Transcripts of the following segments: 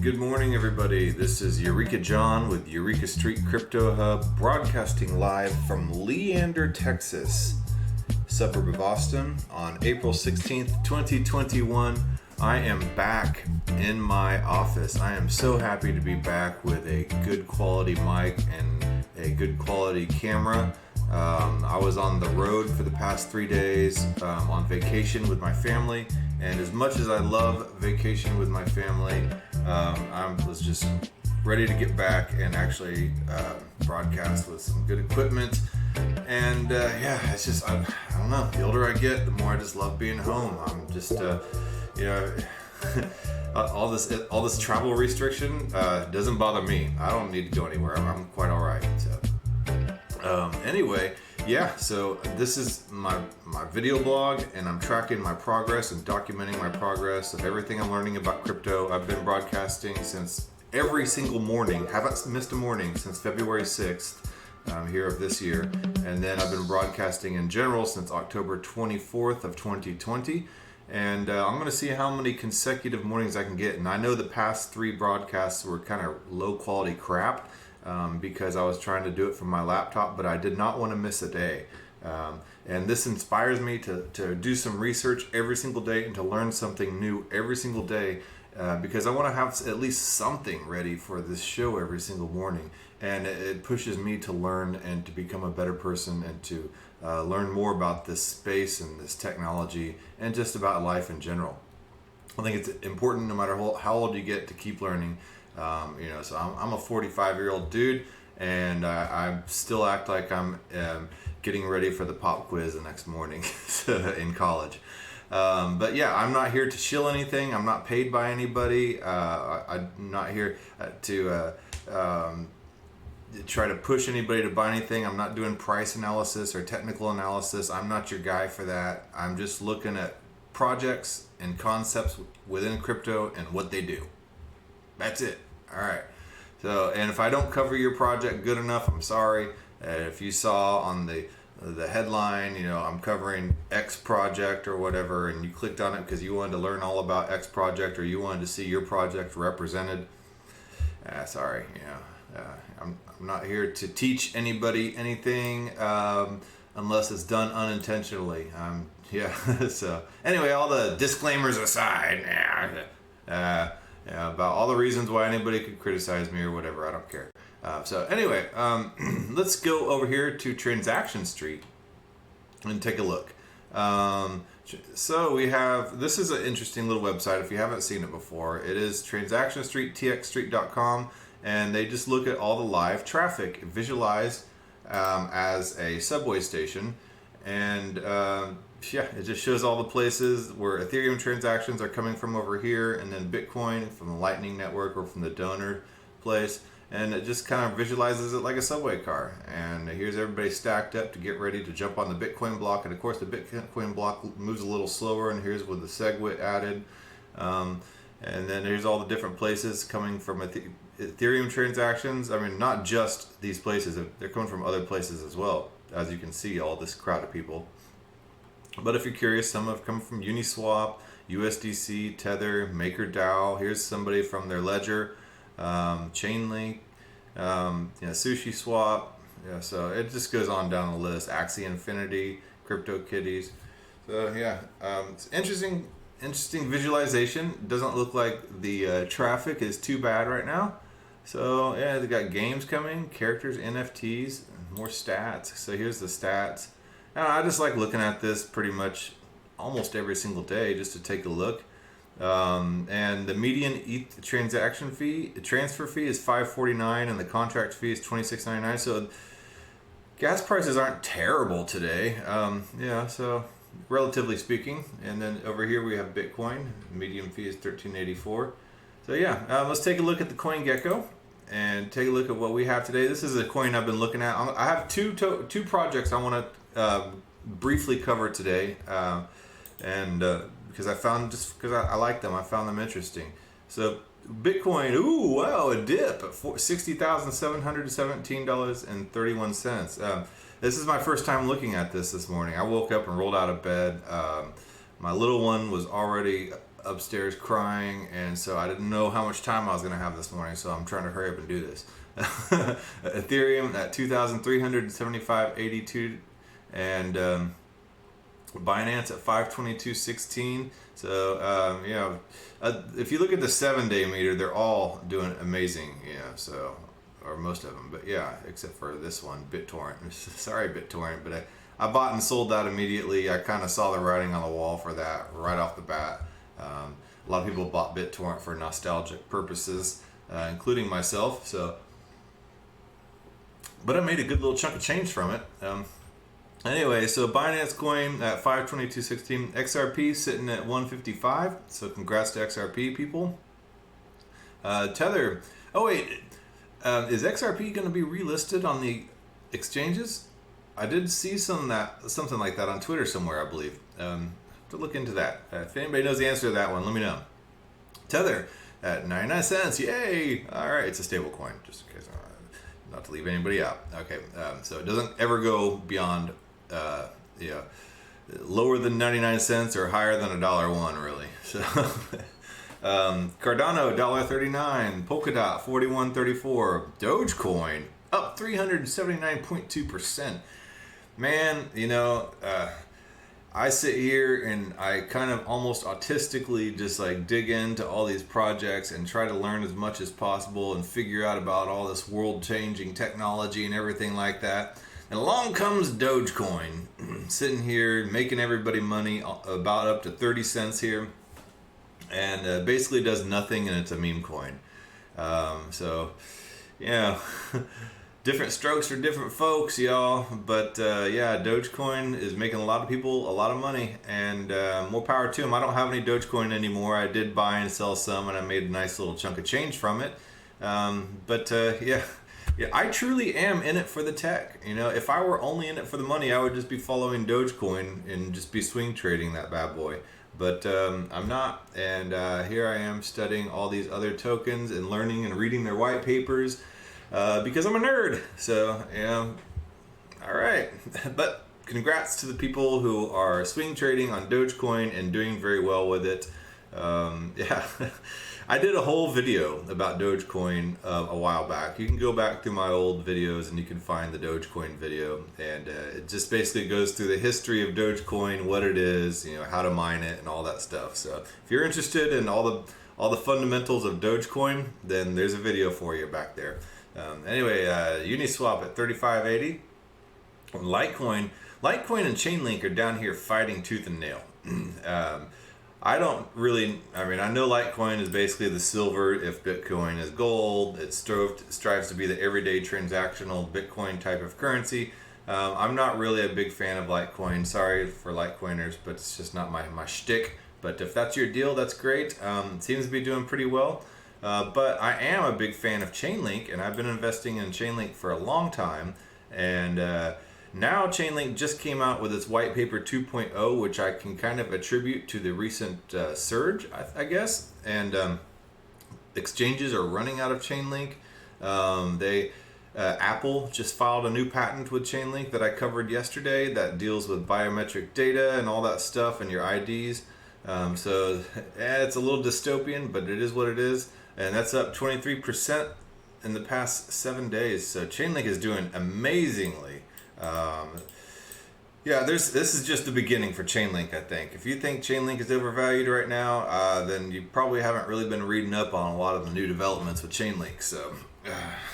Good morning, everybody. This is Eureka John with Eureka Street Crypto Hub, broadcasting live from Leander, Texas, suburb of Austin, on April 16th, 2021. I am back in my office. I am so happy to be back with a good quality mic and a good quality camera. I was on the road for the past 3 days on vacation with my family, and as much as I love vacation with my family, I was just ready to get back and actually broadcast with some good equipment. And it's just, I don't know, the older I get, the more I just love being home. I'm just, all this travel restriction doesn't bother me. I don't need to go anywhere. I'm quite all right. So this is my video blog, and I'm tracking my progress and documenting my progress of everything I'm learning about crypto. I've been broadcasting since every single morning, haven't missed a morning since February 6th here of this year. And then I've been broadcasting in general since October 24th of 2020. And I'm going to see how many consecutive mornings I can get. And I know the past 3 broadcasts were kind of low quality crap. Because I was trying to do it from my laptop, but I did not want to miss a day. And this inspires me to do some research every single day and to learn something new every single day, because I want to have at least something ready for this show every single morning. And it pushes me to learn and to become a better person and to learn more about this space and this technology and just about life in general. I think it's important, no matter how old you get, to keep learning. So I'm a 45-year-old dude, and I still act like I'm getting ready for the pop quiz the next morning in college. But yeah, I'm not here to shill anything. I'm not paid by anybody. I'm not here to try to push anybody to buy anything. I'm not doing price analysis or technical analysis. I'm not your guy for that. I'm just looking at projects and concepts within crypto and what they do. That's it. All right. So, and if I don't cover your project good enough, I'm sorry. If you saw on the headline, I'm covering X project or whatever, and you clicked on it because you wanted to learn all about X project or you wanted to see your project represented, sorry. I'm not here to teach anybody anything unless it's done unintentionally. So anyway, all the disclaimers aside, about all the reasons why anybody could criticize me or whatever, I don't care. Let's go over here to Transaction Street and take a look. So we have, this is an interesting little website if you haven't seen it before. It is Transaction Street, txstreet.com, and they just look at all the live traffic visualized as a subway station. And it just shows all the places where Ethereum transactions are coming from over here, and then Bitcoin from the Lightning Network or from the donor place. And it just kind of visualizes it like a subway car. And here's everybody stacked up to get ready to jump on the Bitcoin block. And of course, the Bitcoin block moves a little slower, and here's with the SegWit added. And then here's all the different places coming from Ethereum transactions. I mean, not just these places, they're coming from other places as well. As you can see, all this crowd of people. But if you're curious, some have come from Uniswap, USDC, Tether, MakerDAO. Here's somebody from their ledger, Chainlink, SushiSwap. So it just goes on down the list. Axie Infinity, CryptoKitties. So it's interesting visualization. It doesn't look like the traffic is too bad right now. So they got games coming, characters, NFTs, more stats. So here's the stats. I just like looking at this pretty much almost every single day just to take a look. And the median transfer fee is $5.49, and the contract fee is $26.99. So gas prices aren't terrible today. So relatively speaking. And then over here we have Bitcoin. Median fee is $13.84. So let's take a look at the CoinGecko and take a look at what we have today. This is a coin I've been looking at. I have two projects I want to briefly cover today, because I like them. I found them interesting. So Bitcoin, a dip at $60,717.31. This is my first time looking at this morning. I woke up and rolled out of bed. My little one was already upstairs crying, and so I didn't know how much time I was going to have this morning, so I'm trying to hurry up and do this. Ethereum at 2,375.82, and Binance at 522.16. So if you look at the 7-day meter, they're all doing amazing. So, or most of them, but except for this one, BitTorrent. Sorry, BitTorrent, but I bought and sold that immediately. I kind of saw the writing on the wall for that right off the bat. A lot of people bought BitTorrent for nostalgic purposes, including myself. So, but I made a good little chunk of change from it. Anyway, so Binance Coin at 522.16, XRP sitting at 155. So congrats to XRP people. Tether. Oh wait, is XRP going to be relisted on the exchanges? I did see something like that on Twitter somewhere, I believe. To look into that. If anybody knows the answer to that one, let me know. Tether at 99 cents. Yay! All right, it's a stable coin, just in case, not to leave anybody out. Okay, so it doesn't ever go beyond, lower than 99 cents or higher than $1.01, really. So, Cardano $1.39, Polkadot 41.34, Dogecoin up 379.2%. Man, I sit here and I kind of almost autistically just like dig into all these projects and try to learn as much as possible and figure out about all this world-changing technology and everything like that. And along comes Dogecoin, sitting here making everybody money, about up to 30 cents here, and basically does nothing, and it's a meme coin. Different strokes for different folks, y'all. But Dogecoin is making a lot of people a lot of money, and more power to them. I don't have any Dogecoin anymore. I did buy and sell some, and I made a nice little chunk of change from it. I truly am in it for the tech. If I were only in it for the money, I would just be following Dogecoin and just be swing trading that bad boy. But I'm not, and here I am studying all these other tokens and learning and reading their white papers. Because I'm a nerd, so all right. But congrats to the people who are swing trading on Dogecoin and doing very well with it. I did a whole video about Dogecoin a while back. You can go back through my old videos and you can find the Dogecoin video, and it just basically goes through the history of Dogecoin, what it is, how to mine it, and all that stuff. So if you're interested in all the fundamentals of Dogecoin, then there's a video for you back there. Uniswap at 35.80. Litecoin and Chainlink are down here fighting tooth and nail. I know Litecoin is basically the silver if Bitcoin is gold. It strives to be the everyday transactional Bitcoin type of currency. I'm not really a big fan of Litecoin. Sorry for Litecoiners, but it's just not my shtick. But if that's your deal, that's great. It seems to be doing pretty well. But I am a big fan of Chainlink, and I've been investing in Chainlink for a long time. And now Chainlink just came out with its white paper 2.0, which I can kind of attribute to the recent surge, I guess. And exchanges are running out of Chainlink. Apple just filed a new patent with Chainlink that I covered yesterday that deals with biometric data and all that stuff and your IDs. It's a little dystopian, but it is what it is. And that's up 23% in the past 7 days. So Chainlink is doing amazingly. This is just the beginning for Chainlink, I think. If you think Chainlink is overvalued right now, then you probably haven't really been reading up on a lot of the new developments with Chainlink. So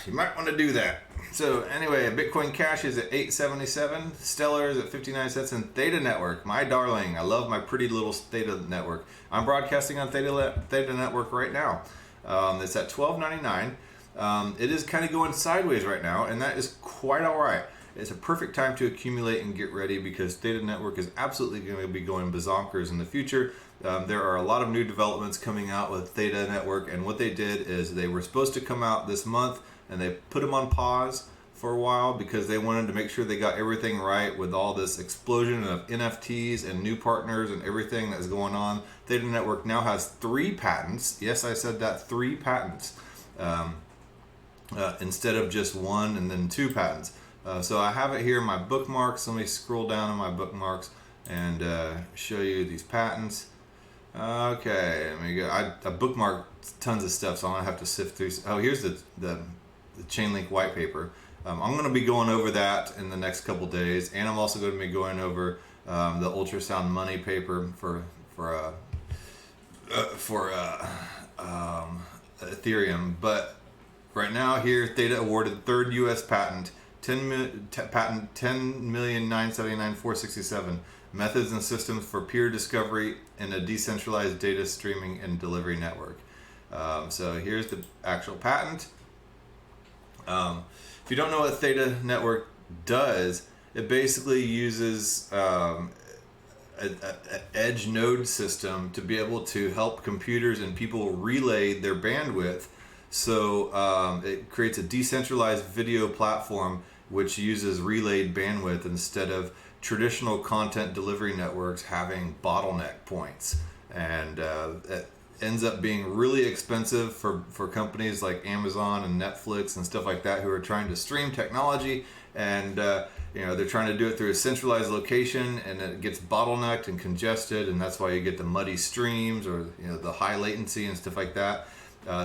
you might want to do that. So anyway, Bitcoin Cash is at 8.77, Stellar is at 59 cents, and Theta Network, my darling. I love my pretty little Theta Network. I'm broadcasting on Theta Network right now. It's at $12.99. It is kind of going sideways right now, and that is quite all right. It's a perfect time to accumulate and get ready because Theta Network is absolutely going to be going bazonkers in the future. There are a lot of new developments coming out with Theta Network, and what they did is they were supposed to come out this month, and they put them on pause for a while because they wanted to make sure they got everything right with all this explosion of NFTs and new partners and everything that's going on. Theta Network now has 3 patents. Yes, I said that, 3 patents. Instead of just 1 and then 2 patents. So I have it here in my bookmarks. Let me scroll down in my bookmarks and show you these patents. Okay, let me go. I bookmarked tons of stuff, so I'm gonna have to sift through. Oh, here's the Chainlink white paper. I'm gonna be going over that in the next couple days, and I'm also going to be going over the ultrasound money paper for Ethereum. But right now here, Theta awarded third U.S. patent, patent 10,979,467, methods and systems for peer discovery in a decentralized data streaming and delivery network. So here's the actual patent. If you don't know what Theta Network does, it basically uses an edge node system to be able to help computers and people relay their bandwidth. So it creates a decentralized video platform which uses relayed bandwidth instead of traditional content delivery networks having bottleneck points. And it ends up being really expensive for companies like Amazon and Netflix and stuff like that who are trying to stream technology, and they're trying to do it through a centralized location, and it gets bottlenecked and congested, and that's why you get the muddy streams or the high latency and stuff like that.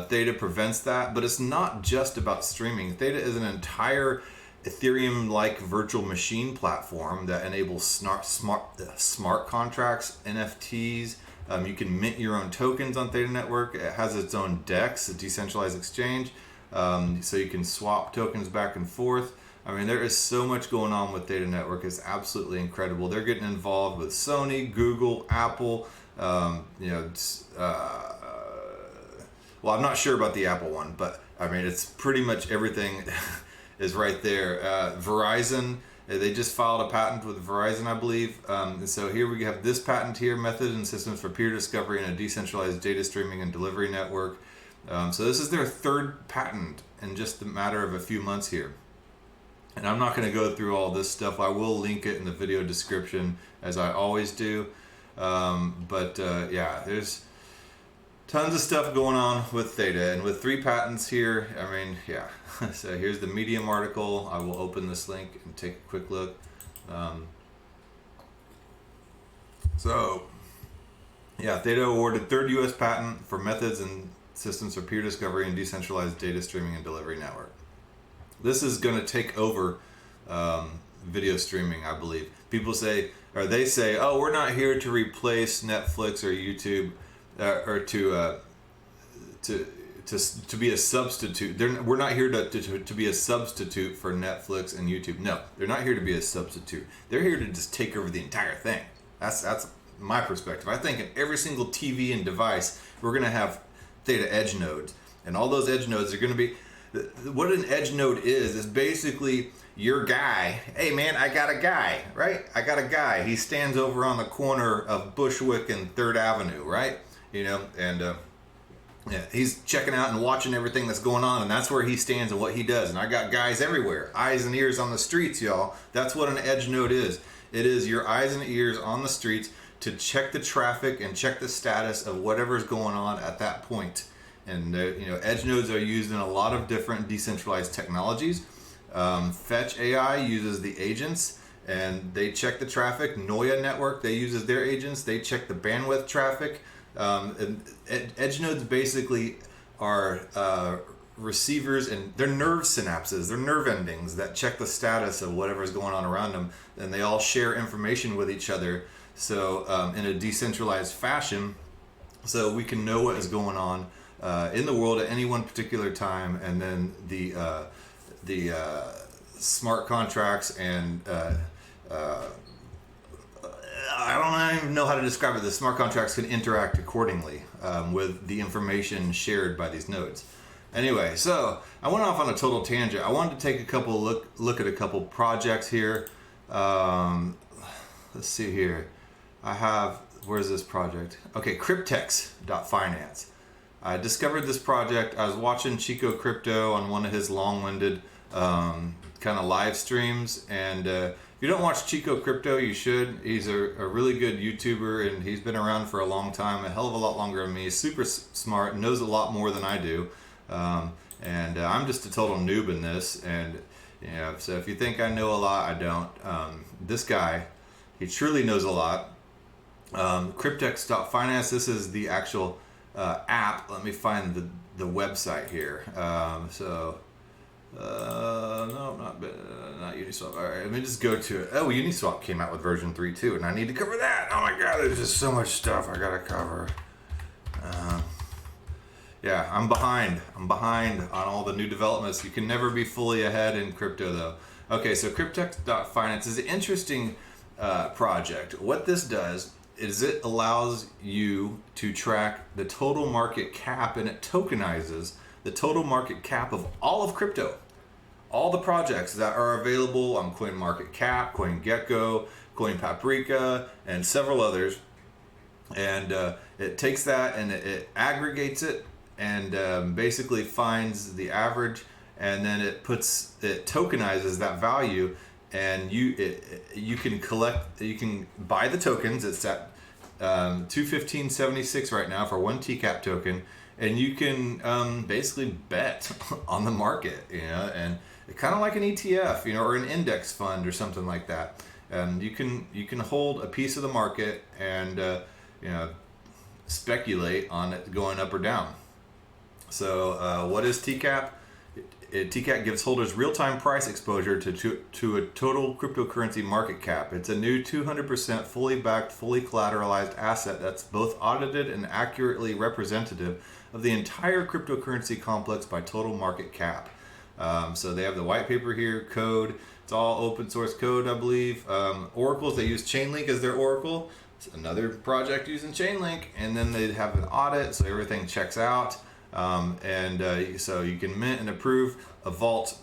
Theta prevents that, but it's not just about streaming. Theta is an entire Ethereum-like virtual machine platform that enables smart contracts, NFTs. You can mint your own tokens on Theta Network. It has its own DEX, a decentralized exchange, so you can swap tokens back and forth. I mean, there is so much going on with Theta Network. It's absolutely incredible. They're getting involved with Sony, Google, Apple. Well, I'm not sure about the Apple one, but I mean, it's pretty much everything is right there. Verizon. They just filed a patent with Verizon, I believe. And so here we have this patent here, method and systems for peer discovery in a decentralized data streaming and delivery network. So this is their third patent in just a matter of a few months here. And I'm not going to go through all this stuff. I will link it in the video description, as I always do. Yeah, there's tons of stuff going on with Theta, and with 3 patents here, I mean, yeah. So here's the Medium article. I will open this link and take a quick look. Theta awarded third U.S. patent for methods and systems for peer discovery and decentralized data streaming and delivery network. This is going to take over video streaming, I believe. People say, or they say, oh, we're not here to replace Netflix or YouTube, or to be a substitute. We're not here to be a substitute for Netflix and YouTube. No, they're not here to be a substitute. They're here to just take over the entire thing. That's my perspective. I think in every single TV and device, we're going to have Theta edge nodes. And all those edge nodes are going to be... What an edge node is basically your guy. Hey man, I got a guy, right? I got a guy. He stands over on the corner of Bushwick and 3rd Avenue, right? He's checking out and watching everything that's going on, and that's where he stands and what he does. And I got guys everywhere, eyes and ears on the streets, y'all. That's what an edge node is. It is your eyes and ears on the streets to check the traffic and check the status of whatever's going on at that point. And edge nodes are used in a lot of different decentralized technologies. Fetch AI uses the agents, and they check the traffic. Noya Network, they uses their agents. They check the bandwidth traffic. And edge nodes basically are receivers, and they're nerve synapses, they're nerve endings that check the status of whatever's going on around them, and they all share information with each other. So in a decentralized fashion, so we can know what is going on in the world at any one particular time, and then the smart contracts and I don't even know how to describe it. The smart contracts can interact accordingly with the information shared by these nodes. Anyway, so I went off on a total tangent. I wanted to take a couple look at a couple projects here. Let's see here. Where's this project? Okay, Cryptex.finance. I discovered this project. I was watching Chico Crypto on one of his long-winded kind of live streams, and if you don't watch Chico Crypto, you should. He's a really good YouTuber, and he's been around for a long time, a hell of a lot longer than me. He's super smart, knows a lot more than I do, and I'm just a total noob in this. And so if you think I know a lot, I don't. This guy, he truly knows a lot. Cryptex.finance. This is the actual app. Let me find the website here. No, not Uniswap. All right, let me just go to it. Oh, Uniswap came out with version 3 too, and I need to cover that. Oh my God, there's just so much stuff I gotta cover. Yeah, I'm behind. I'm behind on all the new developments. You can never be fully ahead in crypto, though. Okay, so Cryptex.finance is an interesting project. What this does is it allows you to track the total market cap, and it tokenizes the total market cap of all of crypto. All the projects that are available on CoinMarketCap, CoinGecko, CoinPaprika, and several others. And it takes that and it aggregates it and basically finds the average, and then it tokenizes that value, and you can buy the tokens. It's at 215.76 right now for one TCAP token, and you can basically bet on the market, and kind of like an ETF, or an index fund or something like that. You can hold a piece of the market and speculate on it going up or down. So what is TCAP? TCAP gives holders real-time price exposure to a total cryptocurrency market cap. It's a new 200% fully backed, fully collateralized asset that's both audited and accurately representative of the entire cryptocurrency complex by total market cap. So they have the white paper here, code. It's all open source code, I believe. Oracles, they use Chainlink as their Oracle. It's another project using Chainlink, and then they have an audit, so everything checks out. So you can mint and approve a vault,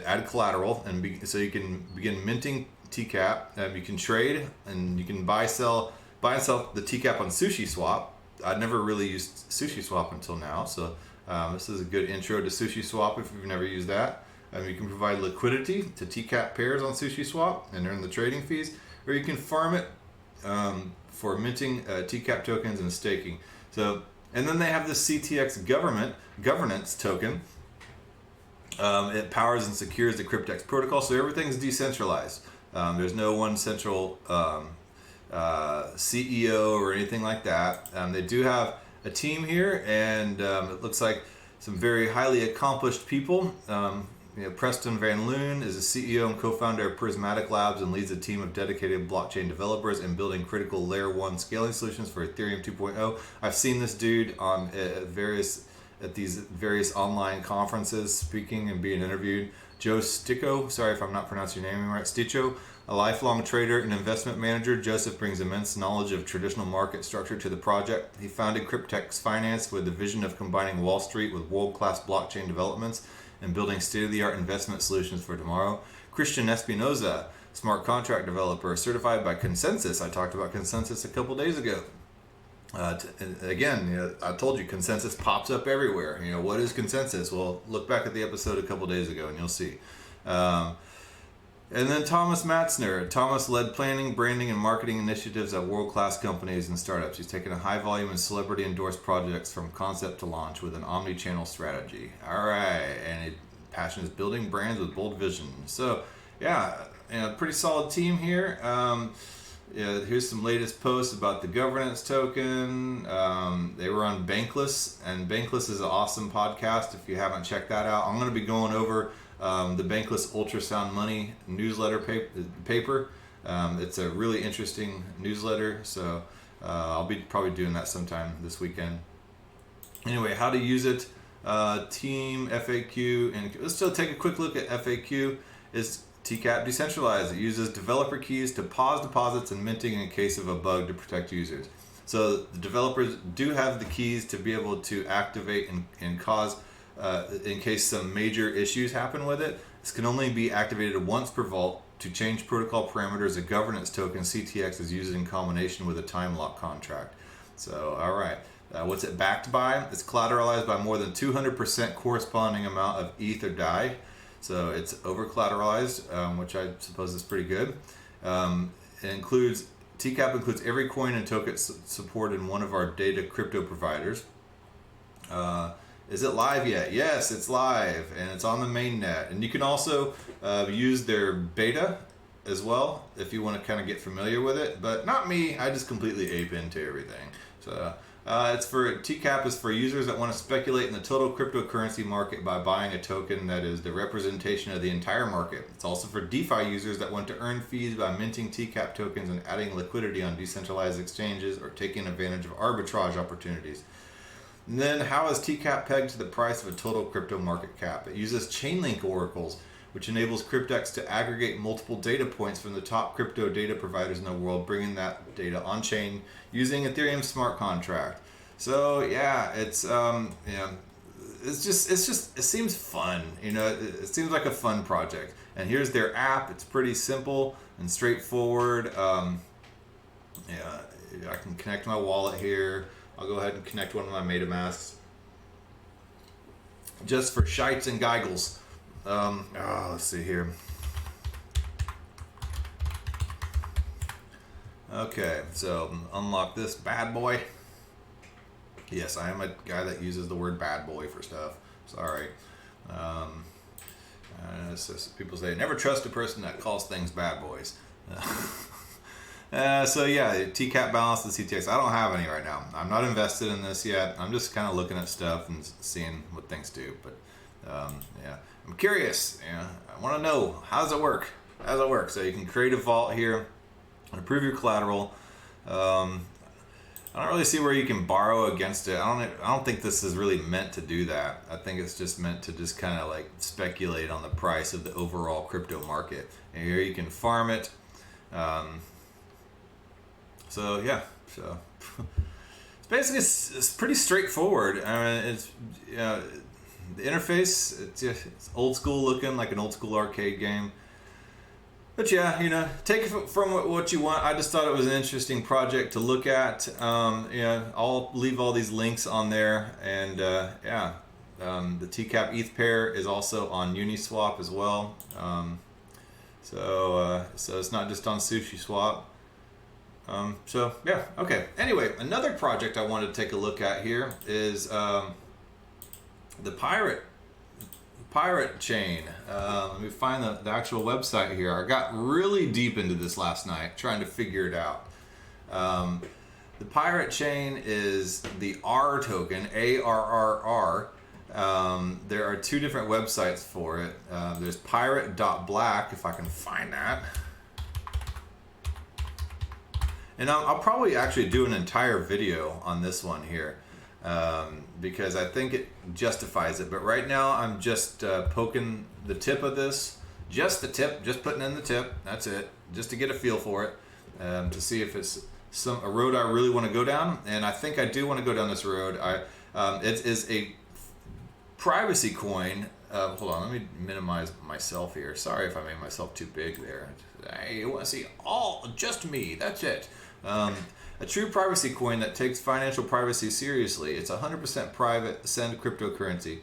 add collateral, and so you can begin minting TCAP. You can trade, and you can buy and sell the TCAP on SushiSwap. I'd never really used SushiSwap until now, so this is a good intro to SushiSwap if you've never used that. You can provide liquidity to TCAP pairs on SushiSwap and earn the trading fees, or you can farm it for minting TCAP tokens and staking. And then they have the CTX governance token. It powers and secures the Cryptex protocol, so everything's decentralized. There's no one central CEO or anything like that. They do have a team here, and it looks like some very highly accomplished people. Preston Van Loon is a CEO and co-founder of Prismatic Labs and leads a team of dedicated blockchain developers in building critical layer 1 scaling solutions for Ethereum 2.0. I've seen this dude on these various online conferences speaking and being interviewed. Joe Sticco, sorry if I'm not pronouncing your name right, Sticco, a lifelong trader and investment manager. Joseph brings immense knowledge of traditional market structure to the project. He founded Cryptex Finance with the vision of combining Wall Street with world-class blockchain developments and building state-of-the-art investment solutions for tomorrow. Christian Espinoza, smart contract developer, certified by Consensus. I talked about Consensus a couple days ago. Again, I told you Consensus pops up everywhere. What is Consensus? Well, look back at the episode a couple days ago and you'll see. And then Thomas Matzner. Thomas led planning, branding, and marketing initiatives at world-class companies and startups. He's taken a high-volume and celebrity-endorsed projects from concept to launch with an omni-channel strategy. All right, and his passion is building brands with bold vision. So, pretty solid team here. Here's some latest posts about the governance token. They were on Bankless, and Bankless is an awesome podcast if you haven't checked that out. I'm going to be going over the Bankless Ultrasound Money newsletter paper. It's a really interesting newsletter, so I'll be probably doing that sometime this weekend. Anyway, how to use it, team, FAQ, and let's still take a quick look at FAQ. Is TCAP decentralized? It uses developer keys to pause deposits and minting in case of a bug to protect users. So the developers do have the keys to be able to activate and cause in case some major issues happen with it. This can only be activated once per vault. To change protocol parameters, a governance token CTX is used in combination with a time lock contract. So, all right. What's it backed by? It's collateralized by more than 200% corresponding amount of ETH or DAI. So it's over collateralized, which I suppose is pretty good. TCAP includes every coin and token supported in one of our data crypto providers. Is it live yet? Yes, it's live, and it's on the mainnet. And you can also use their beta as well if you want to kind of get familiar with it, but not me. I just completely ape into everything. So it's for TCAP is for users that want to speculate in the total cryptocurrency market by buying a token that is the representation of the entire market. It's also for DeFi users that want to earn fees by minting TCAP tokens and adding liquidity on decentralized exchanges or taking advantage of arbitrage opportunities. And then how is TCAP pegged to the price of a total crypto market cap? It uses Chainlink oracles, which enables Cryptex to aggregate multiple data points from the top crypto data providers in the world, bringing that data on chain using Ethereum smart contract. So yeah, it's it seems fun. It seems like a fun project. And here's their app. It's pretty simple and straightforward. I can connect my wallet here. I'll go ahead and connect one of my MetaMasks just for shites and giggles. Let's see here. Okay, so unlock this bad boy. Yes, I am a guy that uses the word bad boy for stuff. Sorry. People say, never trust a person that calls things bad boys. So yeah, TCAP balance, the CTX. I don't have any right now. I'm not invested in this yet. I'm just kind of looking at stuff and seeing what things do. But yeah, I'm curious. I want to know, how does it work? How does it work? So you can create a vault here and approve your collateral. I don't really see where you can borrow against it. I don't think this is really meant to do that. I think it's just meant to just kind of like speculate on the price of the overall crypto market. And here you can farm it. So yeah, so it's basically it's pretty straightforward. I mean, it's the interface. It's old school looking, like an old school arcade game. But yeah, take it from what you want. I just thought it was an interesting project to look at. I'll leave all these links on there, and the TCAP ETH pair is also on Uniswap as well. So it's not just on SushiSwap. So yeah, okay. Anyway, another project I wanted to take a look at here is the Pirate chain. Let me find the actual website here. I got really deep into this last night trying to figure it out. The Pirate chain is the R token, ARRR. There are two different websites for it. There's pirate.black, if I can find that. And I'll probably actually do an entire video on this one here because I think it justifies it. But right now I'm just poking the tip of this, just the tip, just putting in the tip. That's it, just to get a feel for it, to see if it's a road I really want to go down. And I think I do want to go down this road. It is a privacy coin. Hold on, let me minimize myself here. Sorry if I made myself too big there. Hey, you want to see just me, that's it. A true privacy coin that takes financial privacy seriously. It's 100% private send cryptocurrency.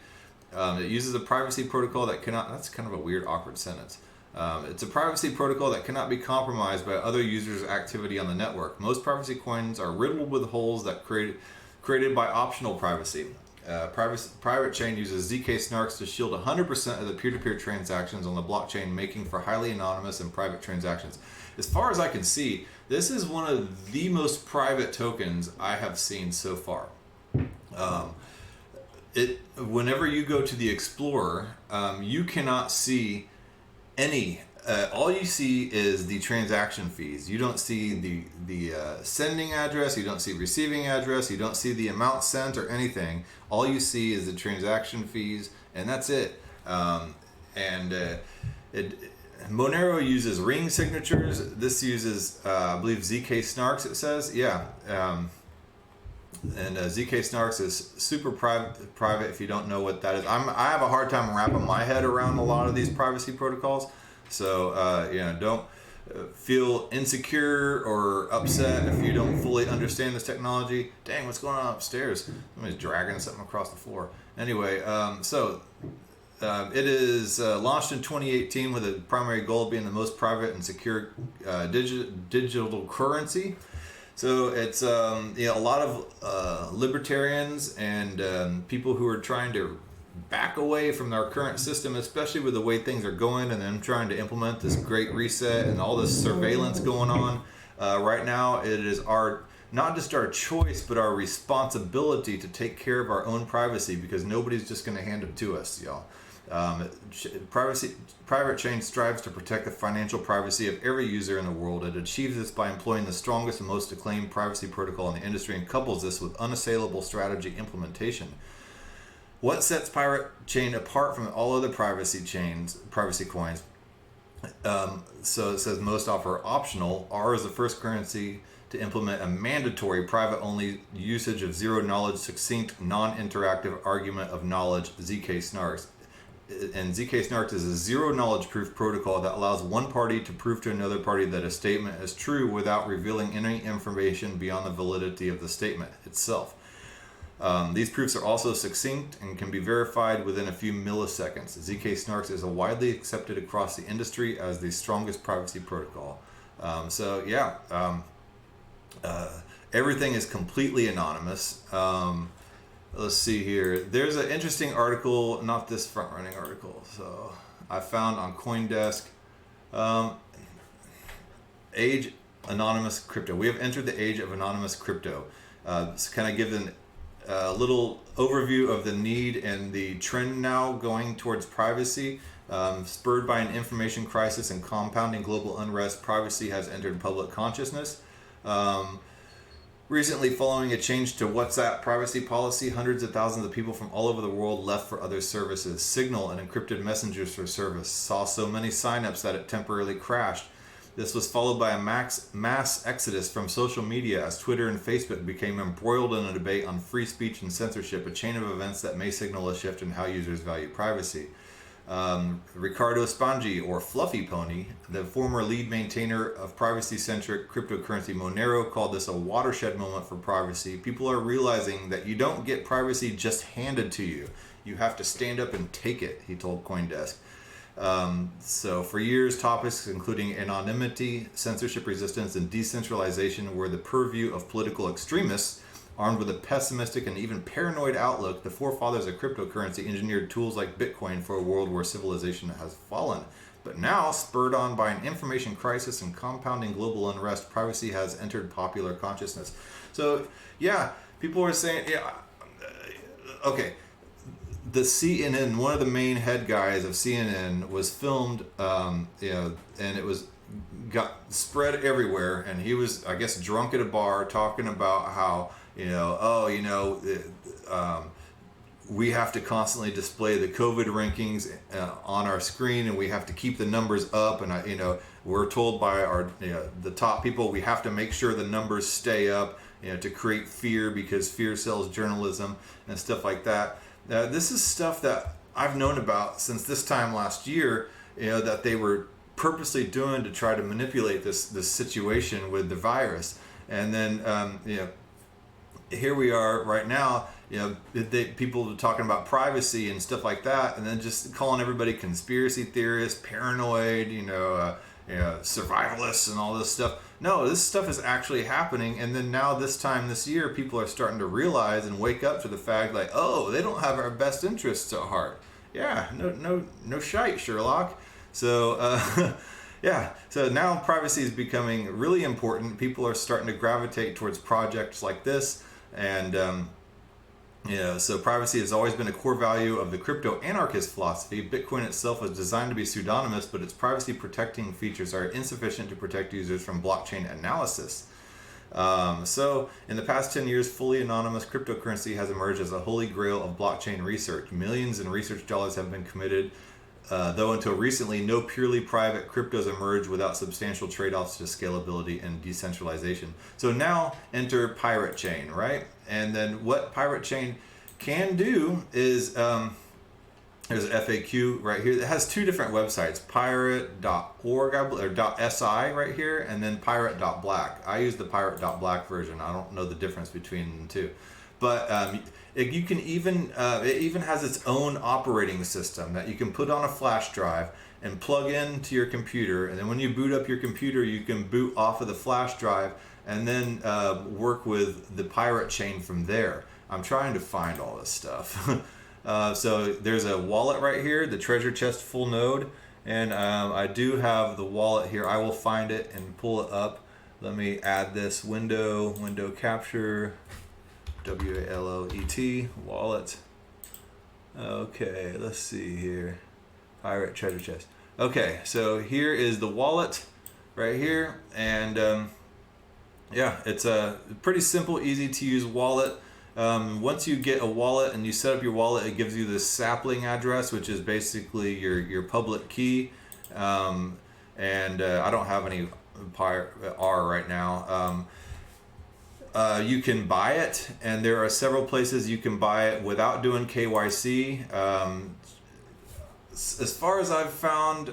It uses a privacy protocol that cannot, that's kind of a weird, awkward sentence. It's a privacy protocol that cannot be compromised by other users' activity on the network. Most privacy coins are riddled with holes that created by optional privacy. Private chain uses ZK snarks to shield 100% of the peer-to-peer transactions on the blockchain, making for highly anonymous and private transactions. As far as I can see, this is one of the most private tokens I have seen so far. Whenever you go to the Explorer, you cannot see any. All you see is the transaction fees. You don't see the sending address. You don't see receiving address. You don't see the amount sent or anything. All you see is the transaction fees, and that's it. Monero uses ring signatures. This uses, I believe, ZK snarks. It says, yeah. And ZK snarks is super private. If you don't know what that is, I have a hard time wrapping my head around a lot of these privacy protocols. So don't feel insecure or upset if you don't fully understand this technology. Dang, what's going on upstairs? Somebody's dragging something across the floor. Anyway, it is launched in 2018 with the primary goal being the most private and secure digital currency. So it's a lot of libertarians and people who are trying to back away from our current system, especially with the way things are going, and then trying to implement this great reset and all this surveillance going on. Right now, it is not just our choice, but our responsibility to take care of our own privacy, because nobody's just going to hand it to us, y'all. Private chain strives to protect the financial privacy of every user in the world. It achieves this by employing the strongest and most acclaimed privacy protocol in the industry, and couples this with unassailable strategy implementation. What sets Pirate Chain apart from all other privacy coins? So it says most offer optional. R is the first currency to implement a mandatory private-only usage of zero-knowledge, succinct, non-interactive argument of knowledge, ZK snarks. And ZK snarks is a zero-knowledge proof protocol that allows one party to prove to another party that a statement is true without revealing any information beyond the validity of the statement itself. These proofs are also succinct and can be verified within a few milliseconds. ZK snarks is widely accepted across the industry as the strongest privacy protocol. Everything is completely anonymous. Let's see here. There's an interesting article, not this front-running article, so I found on CoinDesk. Age anonymous crypto. We have entered the age of anonymous crypto. To kind of give a little overview of the need and the trend now going towards privacy. Spurred by an information crisis and compounding global unrest, privacy has entered public consciousness. Recently, following a change to WhatsApp privacy policy, hundreds of thousands of people from all over the world left for other services. Signal, an encrypted messenger service, saw so many signups that it temporarily crashed. This was followed by a mass exodus from social media as Twitter and Facebook became embroiled in a debate on free speech and censorship, a chain of events that may signal a shift in how users value privacy. Ricardo Spangi, or Fluffy Pony, the former lead maintainer of privacy-centric cryptocurrency Monero, called this a watershed moment for privacy. People are realizing that you don't get privacy just handed to you. You have to stand up and take it, he told CoinDesk. So for years, topics including anonymity, censorship resistance, and decentralization were the purview of political extremists. Armed with a pessimistic and even paranoid outlook, the forefathers of cryptocurrency engineered tools like Bitcoin for a world where civilization has fallen. But now, spurred on by an information crisis and compounding global unrest, privacy has entered popular consciousness. So, yeah, people are saying, okay, the CNN, one of the main head guys of CNN, was filmed, and it got spread everywhere, and he was, I guess, drunk at a bar talking about how, we have to constantly display the COVID rankings on our screen, and we have to keep the numbers up. And we're told by the top people we have to make sure the numbers stay up, to create fear, because fear sells journalism and stuff like that. This is stuff that I've known about since this time last year. That they were purposely doing to try to manipulate this situation with the virus, and then here we are right now, people talking about privacy and stuff like that, and then just calling everybody conspiracy theorists, paranoid, survivalists and all this stuff. No, this stuff is actually happening. And then now this time this year, people are starting to realize and wake up to the fact like, oh, they don't have our best interests at heart. Yeah, no shite, Sherlock. So, so now privacy is becoming really important. People are starting to gravitate towards projects like this. And, so privacy has always been a core value of the crypto anarchist philosophy. Bitcoin itself was designed to be pseudonymous, but its privacy protecting features are insufficient to protect users from blockchain analysis. So in the past 10 years, fully anonymous cryptocurrency has emerged as a holy grail of blockchain research. Millions in research dollars have been committed. Though until recently, no purely private cryptos emerged without substantial trade-offs to scalability and decentralization. So now enter Pirate Chain, right? And then what Pirate Chain can do is, there's an FAQ right here. It has two different websites, pirate.org or .si right here, and then pirate.black. I use the pirate.black version. I don't know the difference between the two. But you can even, it even has its own operating system that you can put on a flash drive and plug into your computer. And then when you boot up your computer, you can boot off of the flash drive and then work with the Pirate Chain from there. I'm trying to find all this stuff. So there's a wallet right here, the treasure chest full node, and I do have the wallet here. I will find it and pull it up. Let me add this window capture, WALOET, wallet. Okay, let's see here. Pirate treasure chest. Okay, so here is the wallet right here, and yeah, it's a pretty simple, easy to use wallet. Once you get a wallet and you set up your wallet, it gives you this sapling address, which is basically your public key. And I don't have any ARR right now. You can buy it, and there are several places you can buy it without doing KYC. As far as I've found,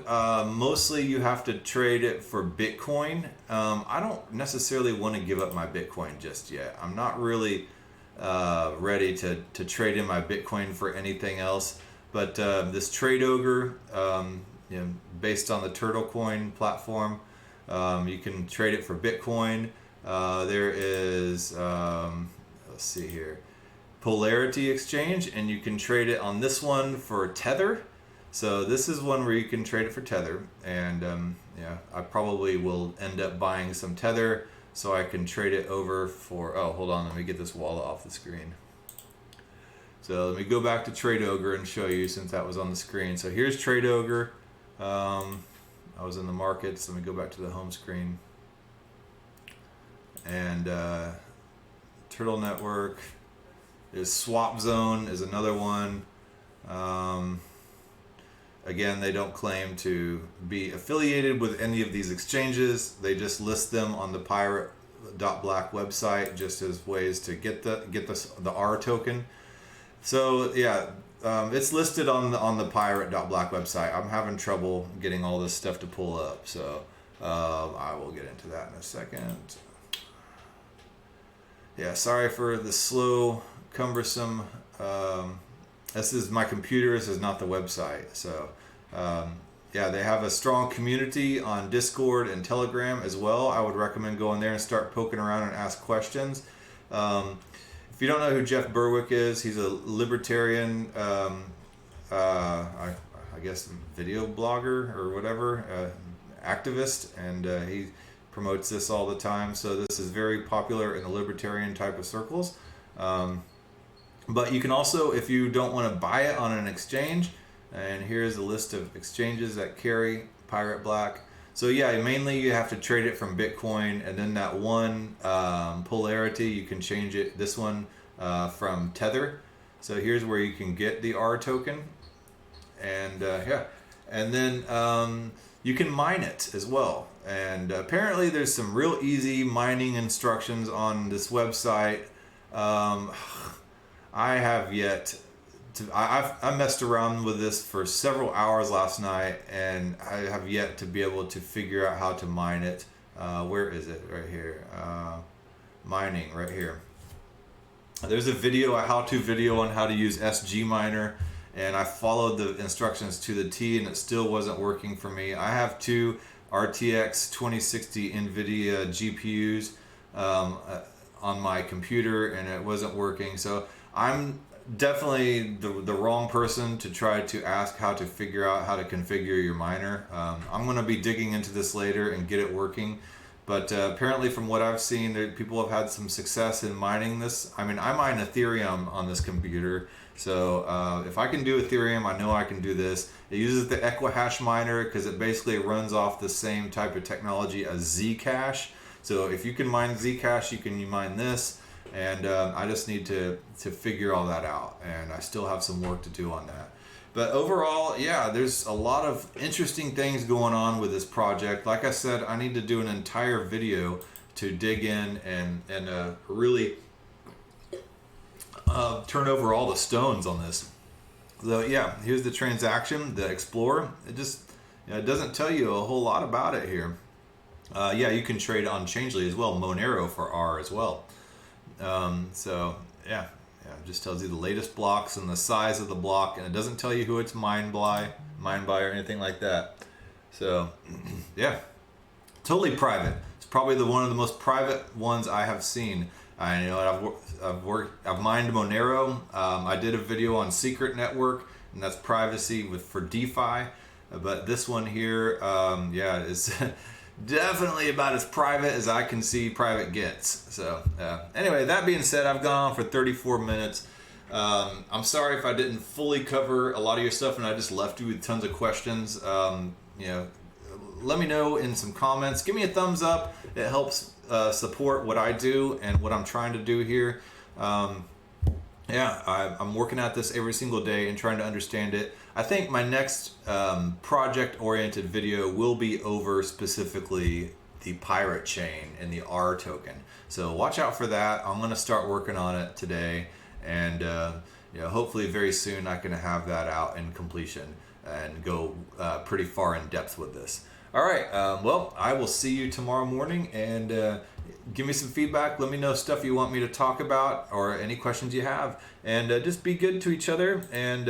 mostly you have to trade it for Bitcoin. I don't necessarily want to give up my Bitcoin just yet. I'm not really ready to trade in my Bitcoin for anything else. But this Trade Ogre, based on the Turtle Coin platform, you can trade it for Bitcoin. There is, let's see here, Polarity Exchange, and you can trade it on this one for Tether. So this is one where you can trade it for Tether, and yeah, I probably will end up buying some Tether so I can trade it over for, oh, hold on, let me get this wallet off the screen. So let me go back to Trade Ogre and show you, since that was on the screen. So here's Trade Ogre. I was in the markets. Let me go back to the home screen. And Turtle Network is Swap Zone is another one. Again, they don't claim to be affiliated with any of these exchanges. They just list them on the pirate.black website just as ways to get the R token. So yeah, it's listed on the pirate.black website. I'm having trouble getting all this stuff to pull up, so I will get into that in a second. Yeah, sorry for the slow, cumbersome. This is my computer. This is not the website. So yeah, they have a strong community on Discord and Telegram as well. I would recommend going there and start poking around and ask questions. If you don't know who Jeff Berwick is, he's a libertarian, I guess, video blogger or whatever, activist, and he promotes this all the time. So this is very popular in the libertarian type of circles. But you can also, if you don't want to buy it on an exchange, and here's a list of exchanges that carry Pirate Black. So yeah, mainly you have to trade it from Bitcoin, and then that one Polarity, you can change it, this one from Tether. So here's where you can get the R token, and yeah, and then you can mine it as well. And apparently there's some real easy mining instructions on this website. I have yet to, I messed around with this for several hours last night, and I have yet to be able to figure out how to mine it. Where is it? Right here. Mining, right here. There's a video, a how-to video on how to use SG Miner, and I followed the instructions to the T, and it still wasn't working for me. I have two RTX 2060 NVIDIA GPUs on my computer, and it wasn't working. So I'm definitely the wrong person to try to ask how to figure out how to configure your miner. I'm going to be digging into this later and get it working. But apparently from what I've seen, people have had some success in mining this. I mean, I mine Ethereum on this computer. So if I can do Ethereum, I know I can do this. It uses the Equihash miner because it basically runs off the same type of technology as Zcash. So if you can mine Zcash, you can mine this. And I just need to figure all that out. And I still have some work to do on that. But overall, yeah, there's a lot of interesting things going on with this project. Like I said, I need to do an entire video to dig in and really turn over all the stones on this. So yeah, here's the transaction, the Explorer. It just, it doesn't tell you a whole lot about it here. Yeah, you can trade on Changelly as well, Monero for R as well. So yeah, it just tells you the latest blocks and the size of the block, and it doesn't tell you who it's mined by or anything like that. So yeah, totally private. It's probably one of the most private ones I have seen. I know I've mined Monero. I did a video on Secret Network, and that's privacy for DeFi. But this one here, is definitely about as private as I can see private gets. So anyway, that being said, I've gone on for 34 minutes. I'm sorry if I didn't fully cover a lot of your stuff and I just left you with tons of questions. Let me know in some comments. Give me a thumbs up. It helps support what I do and what I'm trying to do here. I'm working at this every single day and trying to understand it. I think my next project-oriented video will be over specifically the pirate chain and the ARRR token. So watch out for that. I'm going to start working on it today, and hopefully very soon I can have that out in completion and go pretty far in depth with this. All right, well, I will see you tomorrow morning, and give me some feedback. Let me know stuff you want me to talk about or any questions you have, and just be good to each other. And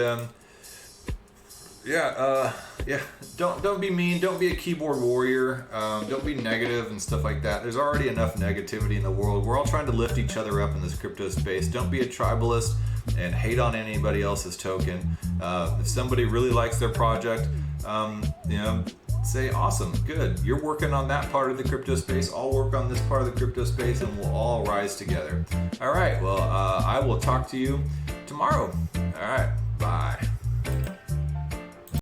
don't be mean. Don't be a keyboard warrior. Don't be negative and stuff like that. There's already enough negativity in the world. We're all trying to lift each other up in this crypto space. Don't be a tribalist and hate on anybody else's token. If somebody really likes their project, say awesome, good. You're working on that part of the crypto space. I'll work on this part of the crypto space, and we'll all rise together. All right. Well, I will talk to you tomorrow. All right. Bye.